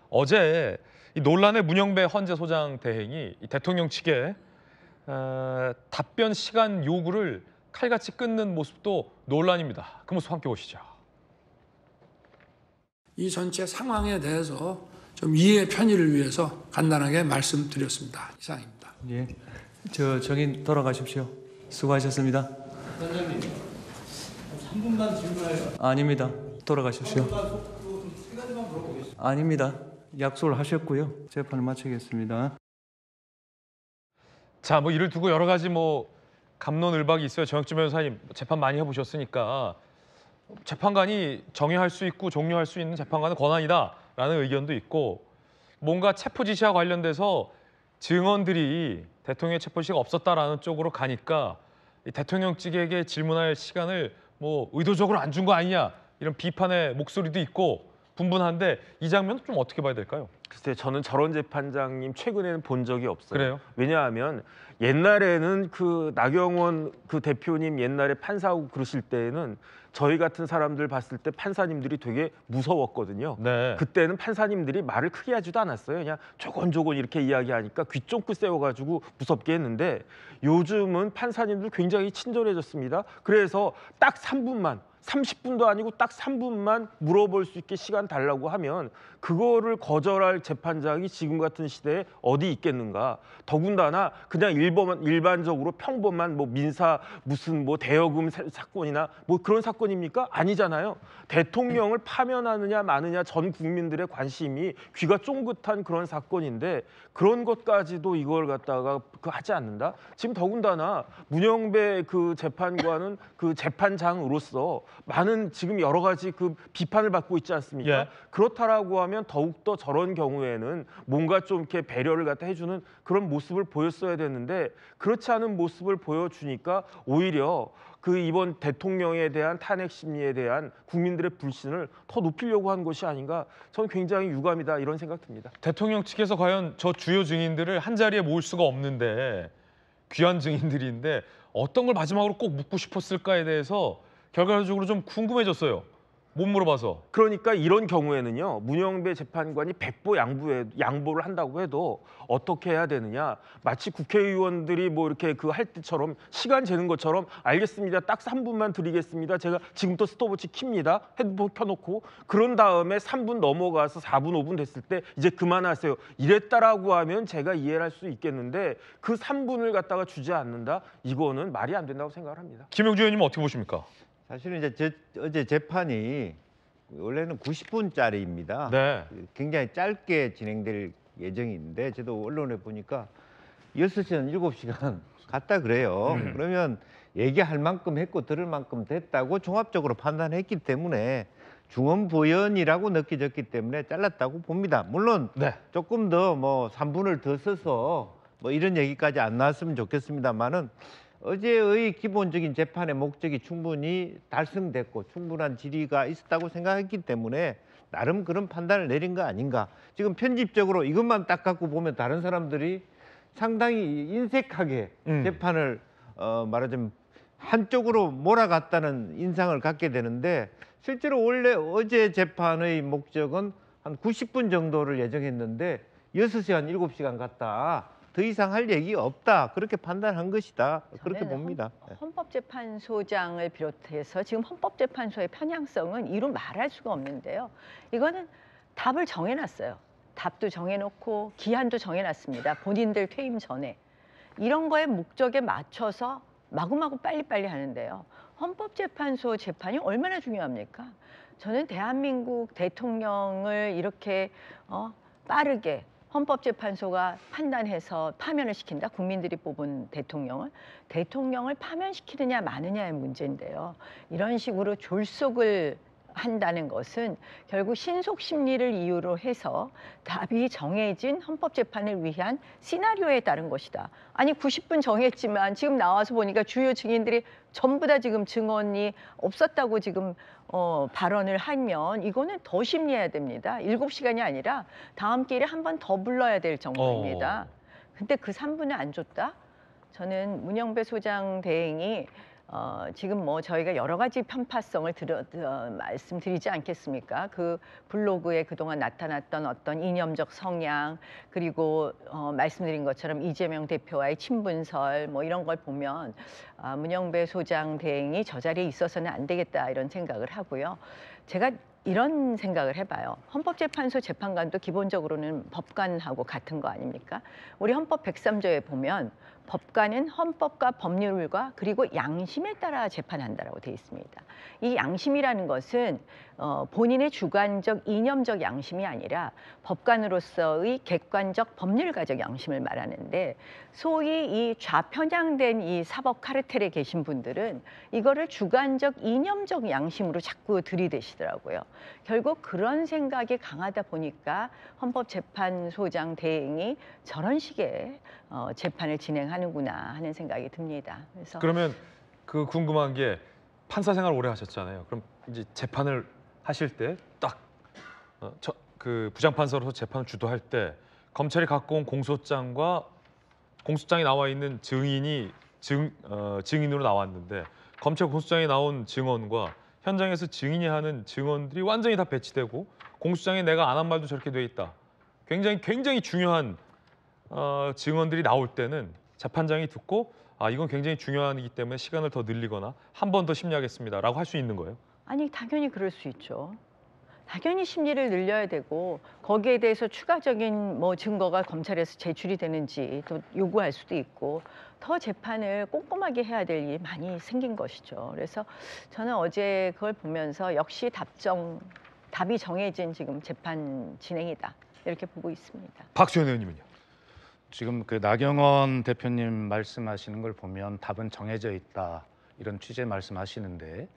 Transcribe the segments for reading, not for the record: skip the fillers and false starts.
어제 이 논란의 문영배 헌재 소장 대행이 이 대통령 측에 답변 시간 요구를 칼같이 끊는 모습도 논란입니다. 그 모습 함께 보시죠. 이 전체 상황에 대해서 좀 이해 편의를 위해서 간단하게 말씀드렸습니다. 이상입니다. 예, 정인 돌아가십시오. 수고하셨습니다. 단장님, 3분만 질문해요. 아닙니다. 돌아가십시오. 세 가지만 물어보겠습니다. 아닙니다. 약속을 하셨고요. 재판을 마치겠습니다. 자, 뭐 이를 두고 여러 가지 갑론을박이 있어요. 정혁진 변호사님 재판 많이 해보셨으니까 재판관이 정의할 수 있고 종료할 수 있는 재판관은 권한이다라는 의견도 있고, 뭔가 체포 지시와 관련돼서 증언들이 대통령의 체포 지시가 없었다라는 쪽으로 가니까 이 대통령 측에게 질문할 시간을 의도적으로 안 준 거 아니냐, 이런 비판의 목소리도 있고 분분한데, 이 장면은 좀 어떻게 봐야 될까요? 글쎄요, 저는 저런 재판장님 최근에는 본 적이 없어요. 그래요? 왜냐하면 옛날에는 그 나경원 그 대표님 옛날에 판사하고 그러실 때에는 저희 같은 사람들 봤을 때 판사님들이 되게 무서웠거든요. 네. 그때는 판사님들이 말을 크게 하지도 않았어요. 그냥 조곤조곤 이렇게 이야기하니까 귀 쫑긋 세워가지고 무섭게 했는데, 요즘은 판사님들 굉장히 친절해졌습니다. 그래서 딱 3분만, 30분도 아니고 딱 3분만 물어볼 수 있게 시간 달라고 하면 그거를 거절할 재판장이 지금 같은 시대에 어디 있겠는가. 더군다나 그냥 일반적으로 평범한 민사 무슨 대여금 사건이나 그런 사건입니까? 아니잖아요. 대통령을 파면하느냐 마느냐 전 국민들의 관심이 귀가 쫑긋한 그런 사건인데, 그런 것까지도 이걸 갖다가 하지 않는다. 지금 더군다나 문영배 그 재판관은 그 재판장으로서 많은 지금 여러 가지 그 비판을 받고 있지 않습니까? 예. 그렇다라고 하면 더욱더 저런 경우에는 뭔가 좀 이렇게 배려를 갖다 해주는 그런 모습을 보였어야 되는데, 그렇지 않은 모습을 보여주니까 오히려 그 이번 대통령에 대한 탄핵 심리에 대한 국민들의 불신을 더 높이려고 한 것이 아닌가, 저는 굉장히 유감이다 이런 생각 듭니다. 대통령 측에서 과연 저 주요 증인들을 한 자리에 모을 수가 없는데, 귀한 증인들인데 어떤 걸 마지막으로 꼭 묻고 싶었을까에 대해서 결과적으로 좀 궁금해졌어요. 못 물어봐서. 그러니까 이런 경우에는요, 문영배 재판관이 백보 양보를 한다고 해도 어떻게 해야 되느냐, 마치 국회의원들이 이렇게 할 때처럼 시간 재는 것처럼, 알겠습니다, 딱 3분만 드리겠습니다, 제가 지금부터 스톱워치 킵니다, 핸드폰 켜놓고, 그런 다음에 3분 넘어가서 4분 5분 됐을 때 이제 그만하세요, 이랬다라고 하면 제가 이해를 할 수 있겠는데, 그 3분을 갖다가 주지 않는다, 이거는 말이 안 된다고 생각을 합니다. 김영주 의원님은 어떻게 보십니까? 사실은 이제 어제 재판이 원래는 90분짜리입니다. 네. 굉장히 짧게 진행될 예정인데, 저도 언론에 보니까 6시간, 7시간 갔다 그래요. 그러면 얘기할 만큼 했고 들을 만큼 됐다고 종합적으로 판단했기 때문에, 중언부연이라고 느껴졌기 때문에 잘랐다고 봅니다. 물론 네. 조금 더 3분을 더 써서 이런 얘기까지 안 나왔으면 좋겠습니다만은, 어제의 기본적인 재판의 목적이 충분히 달성됐고 충분한 질의가 있었다고 생각했기 때문에 나름 그런 판단을 내린 거 아닌가. 지금 편집적으로 이것만 딱 갖고 보면 다른 사람들이 상당히 인색하게 재판을 말하자면 한쪽으로 몰아갔다는 인상을 갖게 되는데, 실제로 원래 어제 재판의 목적은 한 90분 정도를 예정했는데 6시간, 7시간 갔다. 더 이상 할 얘기 없다, 그렇게 판단한 것이다, 그렇게 봅니다. 헌법재판소장을 비롯해서 지금 헌법재판소의 편향성은 이루 말할 수가 없는데요. 이거는 답을 정해놨어요. 답도 정해놓고 기한도 정해놨습니다. 본인들 퇴임 전에. 이런 거에 목적에 맞춰서 마구마구 빨리빨리 하는데요. 헌법재판소 재판이 얼마나 중요합니까? 저는 대한민국 대통령을 이렇게 빠르게 헌법재판소가 판단해서 파면을 시킨다. 국민들이 뽑은 대통령을 파면시키느냐 마느냐의 문제인데요. 이런 식으로 졸속을 한다는 것은 결국 신속 심리를 이유로 해서 답이 정해진 헌법재판을 위한 시나리오에 따른 것이다. 아니 90분 정했지만 지금 나와서 보니까 주요 증인들이 전부 다 지금 증언이 없었다고 지금 발언을 하면 이거는 더 심리해야 됩니다. 7시간이 아니라 다음 기회에 한 번 더 불러야 될 정도입니다. 근데 그 3분을 안 줬다? 저는 문영배 소장 대행이 지금 뭐 저희가 여러 가지 편파성을 말씀드리지 않겠습니까? 그 블로그에 그동안 나타났던 어떤 이념적 성향, 그리고 말씀드린 것처럼 이재명 대표와의 친분설 뭐 이런 걸 보면 문영배 소장 대행이 저 자리에 있어서는 안 되겠다 이런 생각을 하고요. 제가 이런 생각을 해봐요. 헌법재판소 재판관도 기본적으로는 법관하고 같은 거 아닙니까? 우리 헌법 103조에 보면 법관은 헌법과 법률과 그리고 양심에 따라 재판한다라고 되어 있습니다. 이 양심이라는 것은 본인의 주관적 이념적 양심이 아니라 법관으로서의 객관적 법률가적 양심을 말하는데, 소위 이 좌편향된 이 사법 카르텔에 계신 분들은 이거를 주관적 이념적 양심으로 자꾸 들이대시더라고요. 결국 그런 생각이 강하다 보니까 헌법재판소장 대행이 저런 식의 재판을 진행하는구나 하는 생각이 듭니다. 그래서 그러면 그 궁금한 게 판사 생활 오래 하셨잖아요. 그럼 이제 재판을 하실 때 딱 그 부장판사로서 재판을 주도할 때 검찰이 갖고 온 공소장과 공소장에 나와 있는 증인이 증인으로 나왔는데, 검찰 공소장에 나온 증언과 현장에서 증인이 하는 증언들이 완전히 다 배치되고 공소장에 내가 안 한 말도 저렇게 돼 있다. 굉장히 중요한 증언들이 나올 때는 재판장이 듣고 이건 굉장히 중요하기 때문에 시간을 더 늘리거나 한 번 더 심리하겠습니다라고 할 수 있는 거예요? 아니, 당연히 그럴 수 있죠. 당연히 심리를 늘려야 되고 거기에 대해서 추가적인 뭐 증거가 검찰에서 제출이 되는지 또 요구할 수도 있고 더 재판을 꼼꼼하게 해야 될 일이 많이 생긴 것이죠. 그래서 저는 어제 그걸 보면서 역시 답이 정해진 지금 재판 진행이다 이렇게 보고 있습니다. 박수현 의원님은요? 지금 그 나경원 대표님 말씀하시는 걸 보면 답은 정해져 있다 이런 취지의 말씀하시는데,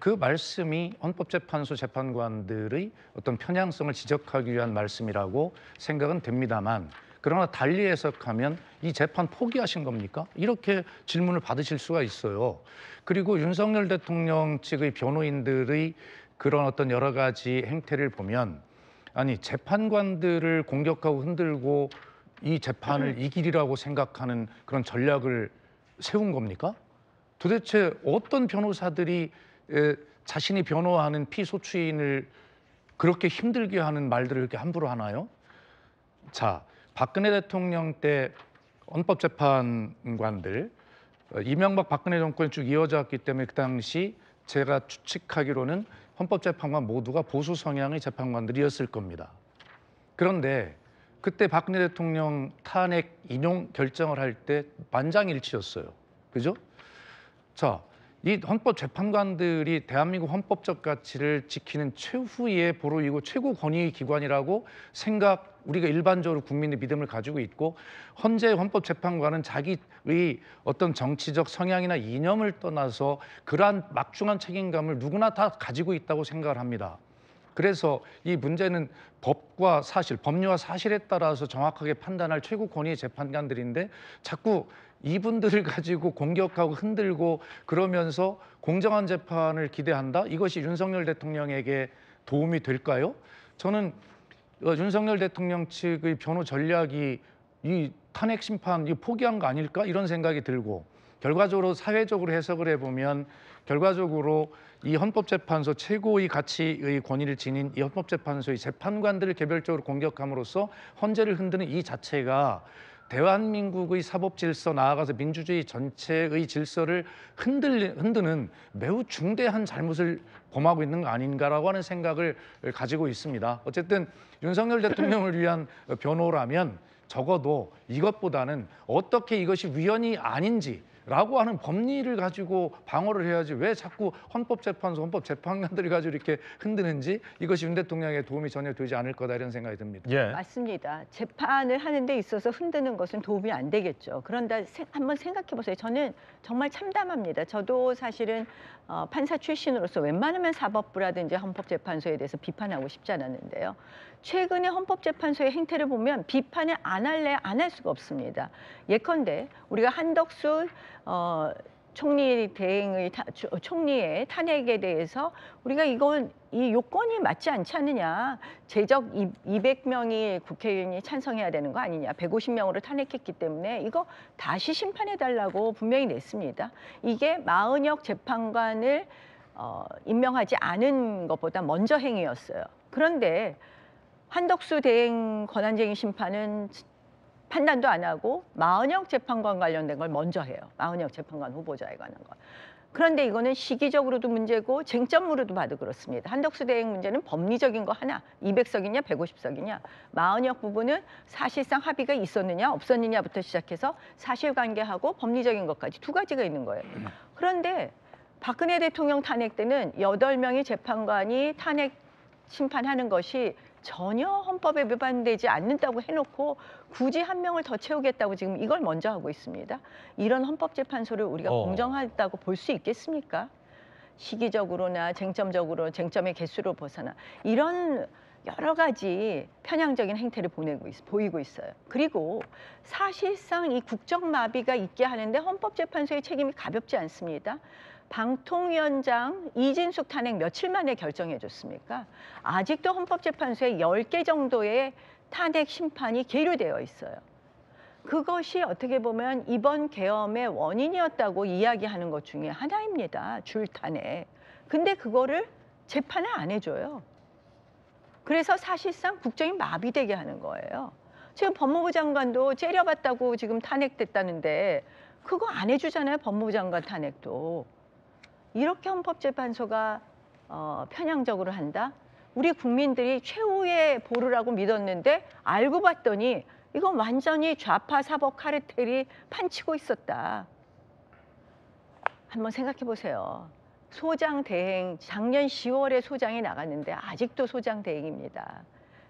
그 말씀이 헌법재판소 재판관들의 어떤 편향성을 지적하기 위한 말씀이라고 생각은 됩니다만, 그러나 달리 해석하면 이 재판 포기하신 겁니까? 이렇게 질문을 받으실 수가 있어요. 그리고 윤석열 대통령 측의 변호인들의 그런 어떤 여러 가지 행태를 보면, 아니 재판관들을 공격하고 흔들고 이 재판을 이기리라고 생각하는 그런 전략을 세운 겁니까? 도대체 어떤 변호사들이 자신이 변호하는 피소추인을 그렇게 힘들게 하는 말들을 이렇게 함부로 하나요? 자, 박근혜 대통령 때 헌법재판관들, 이명박 박근혜 정권이 쭉 이어져 왔기 때문에 그 당시 제가 추측하기로는 헌법재판관 모두가 보수 성향의 재판관들이었을 겁니다. 그런데 그때 박근혜 대통령 탄핵 인용 결정을 할 때 만장일치였어요. 그죠? 자, 이 헌법재판관들이 대한민국 헌법적 가치를 지키는 최후의 보루이고 최고 권위의 기관이라고 우리가 일반적으로 국민의 믿음을 가지고 있고, 현재 헌법재판관은 자기의 어떤 정치적 성향이나 이념을 떠나서 그러한 막중한 책임감을 누구나 다 가지고 있다고 생각을 합니다. 그래서 이 문제는 법과 사실, 법리와 사실에 따라서 정확하게 판단할 최고 권위의 재판관들인데 자꾸 이분들을 가지고 공격하고 흔들고 그러면서 공정한 재판을 기대한다? 이것이 윤석열 대통령에게 도움이 될까요? 저는 윤석열 대통령 측의 변호 전략이 이 탄핵 심판 포기한 거 아닐까? 이런 생각이 들고, 결과적으로 사회적으로 해석을 해보면 결과적으로 이 헌법재판소 최고의 가치의 권위를 지닌 이 헌법재판소의 재판관들을 개별적으로 공격함으로써 헌재를 흔드는 이 자체가 대한민국의 사법 질서, 나아가서 민주주의 전체의 질서를 흔드는 매우 중대한 잘못을 범하고 있는 거 아닌가라고 하는 생각을 가지고 있습니다. 어쨌든 윤석열 대통령을 위한 변호라면 적어도 이것보다는 어떻게 이것이 위헌이 아닌지라고 하는 법리를 가지고 방어를 해야지, 왜 자꾸 헌법재판소, 헌법재판관들을 가지고 이렇게 흔드는지, 이것이 윤 대통령에 도움이 전혀 되지 않을 거다 이런 생각이 듭니다. 예. 맞습니다. 재판을 하는 데 있어서 흔드는 것은 도움이 안 되겠죠. 그런데 한번 생각해 보세요. 저는 정말 참담합니다. 저도 사실은 판사 출신으로서 웬만하면 사법부라든지 헌법재판소에 대해서 비판하고 싶지 않았는데요. 최근에 헌법재판소의 행태를 보면 비판을 안 할 수가 없습니다. 예컨대 우리가 한덕수 총리의 탄핵에 대해서 우리가 이 요건이 맞지 않지 않느냐. 제적 200명이 국회의원이 찬성해야 되는 거 아니냐. 150명으로 탄핵했기 때문에 이거 다시 심판해달라고 분명히 냈습니다. 이게 마은혁 재판관을 임명하지 않은 것보다 먼저 행위였어요. 그런데 한덕수 대행 권한쟁의 심판은 판단도 안 하고 마은혁 재판관 관련된 걸 먼저 해요. 마은혁 재판관 후보자에 관한 거. 그런데 이거는 시기적으로도 문제고 쟁점으로도 봐도 그렇습니다. 한덕수 대행 문제는 법리적인 거 하나, 200석이냐 150석이냐. 마은혁 부분은 사실상 합의가 있었느냐 없었느냐부터 시작해서 사실관계하고 법리적인 것까지 두 가지가 있는 거예요. 그런데 박근혜 대통령 탄핵 때는 8명의 재판관이 탄핵 심판하는 것이 전혀 헌법에 위반되지 않는다고 해놓고 굳이 한 명을 더 채우겠다고 지금 이걸 먼저 하고 있습니다. 이런 헌법재판소를 우리가 공정하다고 볼 수 있겠습니까? 시기적으로나 쟁점적으로 쟁점의 개수로 벗어나 이런 여러 가지 편향적인 행태를 보이고 있어요. 그리고 사실상 이 국정마비가 있게 하는데 헌법재판소의 책임이 가볍지 않습니다. 방통위원장 이진숙 탄핵 며칠 만에 결정해 줬습니까? 아직도 헌법재판소에 10개 정도의 탄핵 심판이 계류되어 있어요. 그것이 어떻게 보면 이번 계엄의 원인이었다고 이야기하는 것 중에 하나입니다. 줄탄핵. 근데 그거를 재판을 안 해줘요. 그래서 사실상 국정이 마비되게 하는 거예요. 지금 법무부 장관도 째려봤다고 지금 탄핵됐다는데 그거 안 해주잖아요. 법무부 장관 탄핵도. 이렇게 헌법재판소가 편향적으로 한다? 우리 국민들이 최후의 보루라고 믿었는데 알고 봤더니 이건 완전히 좌파 사법 카르텔이 판치고 있었다. 한번 생각해 보세요. 소장 대행, 작년 10월에 소장이 나갔는데 아직도 소장 대행입니다.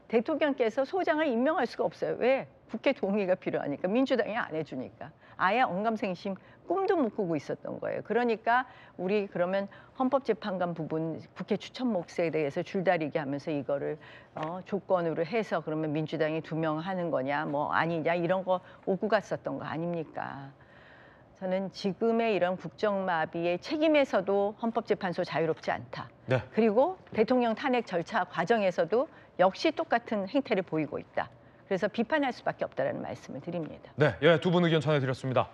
대통령께서 소장을 임명할 수가 없어요. 왜? 국회 동의가 필요하니까. 민주당이 안 해주니까. 아예 언감생심 꿈도 못 꾸고 있었던 거예요. 그러니까 우리 그러면 헌법재판관 부분 국회 추천 몫에 대해서 줄다리기 하면서 이거를 조건으로 해서 그러면 민주당이 2명 하는 거냐 뭐 아니냐 이런 거 오고 갔었던 거 아닙니까? 저는 지금의 이런 국정마비의 책임에서도 헌법재판소 자유롭지 않다. 네. 그리고 대통령 탄핵 절차 과정에서도 역시 똑같은 행태를 보이고 있다. 그래서 비판할 수밖에 없다는 말씀을 드립니다. 네, 두 분 의견 전해드렸습니다.